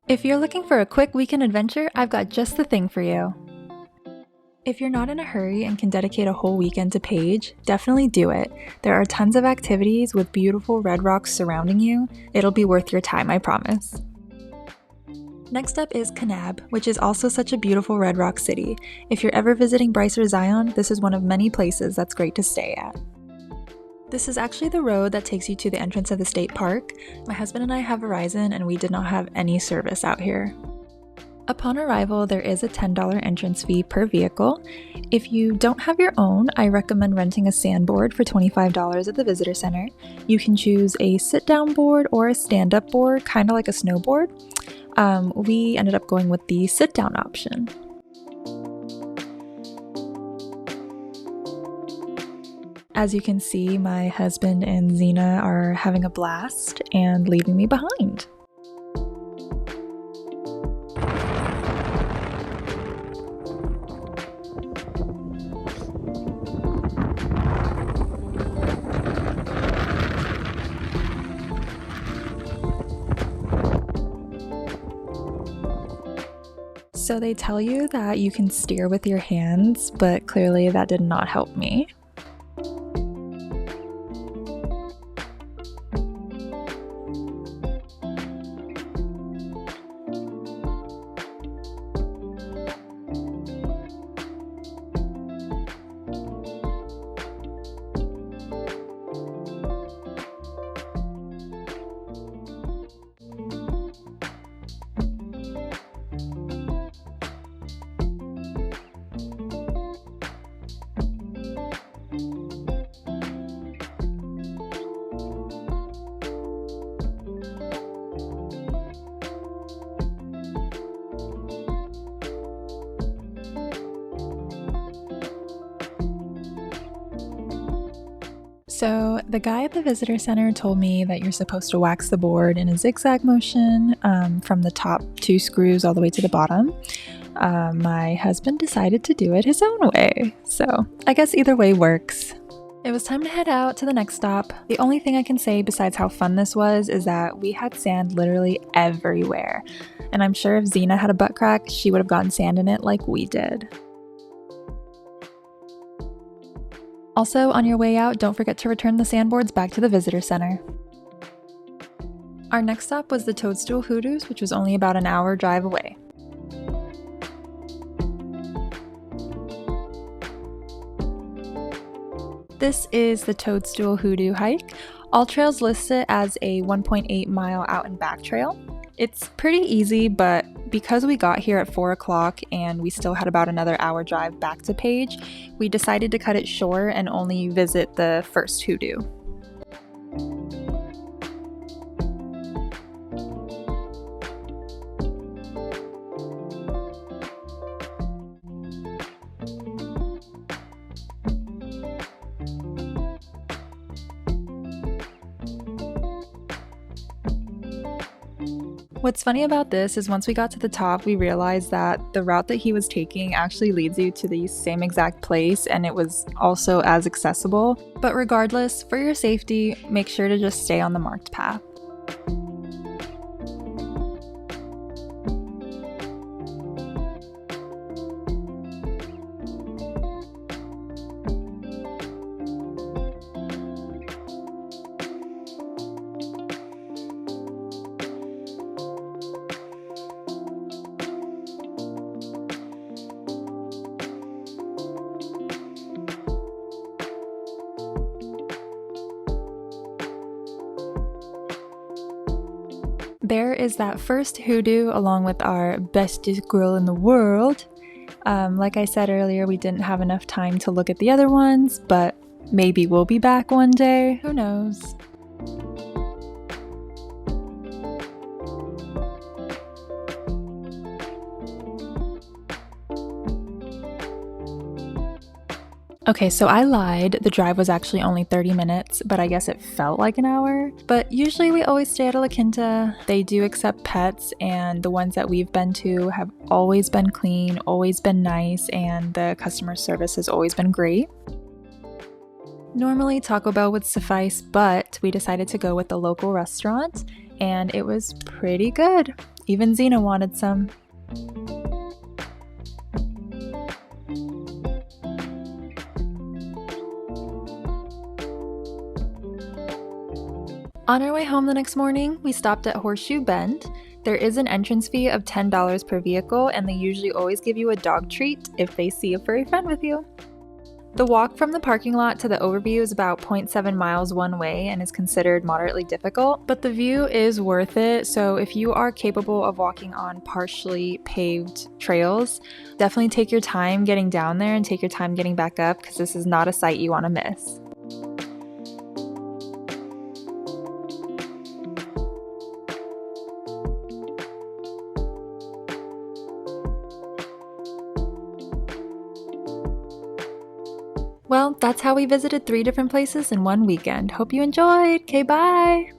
If you're looking for a quick weekend adventure, I've got just the thing for you. If you're not in a hurry and can dedicate a whole weekend to Page, definitely do it. There are tons of activities with beautiful red rocks surrounding you. It'll be worth your time, I promise. Next up is Kanab, which is also such a beautiful red rock city. If you're ever visiting Bryce or Zion, this is one of many places that's great to stay at. This is actually the road that takes you to the entrance of the state park. My husband and I have Verizon and we did not have any service out here. Upon arrival, there is a $10 entrance fee per vehicle. If you don't have your own, I recommend renting a sandboard for $25 at the visitor center. You can choose a sit-down board or a stand-up board, kind of like a snowboard. We ended up going with the sit-down option. As you can see, my husband and Zena are having a blast and leaving me behind. So they tell you that you can steer with your hands, but clearly that did not help me. So the guy at the visitor center told me that you're supposed to wax the board in a zigzag motion from the top 2 screws all the way to the bottom. My husband decided to do it his own way, so I guess either way works. It was time to head out to the next stop. The only thing I can say besides how fun this was is that we had sand literally everywhere, and I'm sure if Zena had a butt crack, she would have gotten sand in it like we did. Also, on your way out, don't forget to return the sandboards back to the visitor center. Our next stop was the Toadstool Hoodoos, which was only about an hour drive away. This is the Toadstool Hoodoo hike. All trails list it as a 1.8 mile out and back trail. It's pretty easy, but because we got here at 4 o'clock and we still had about another hour drive back to Page, we decided to cut it short and only visit the first hoodoo. What's funny about this is once we got to the top, we realized that the route that he was taking actually leads you to the same exact place, and it was also as accessible. But regardless, for your safety, make sure to just stay on the marked path. There is that first hoodoo along with our bestest girl in the world. Like I said earlier, we didn't have enough time to look at the other ones, but maybe we'll be back one day. Who knows? Okay, so I lied. The drive was actually only 30 minutes, but I guess it felt like an hour. But usually we always stay at La Quinta. They do accept pets, and the ones that we've been to have always been clean, always been nice, and the customer service has always been great. Normally Taco Bell would suffice, but we decided to go with the local restaurant, and it was pretty good. Even Xena wanted some. On our way home the next morning, we stopped at Horseshoe Bend. There is an entrance fee of $10 per vehicle, and they usually always give you a dog treat if they see a furry friend with you. The walk from the parking lot to the overview is about 0.7 miles one way and is considered moderately difficult, but the view is worth it, so if you are capable of walking on partially paved trails, definitely take your time getting down there and take your time getting back up because this is not a sight you want to miss. Well, that's how we visited 3 different places in one weekend. Hope you enjoyed! Okay, bye!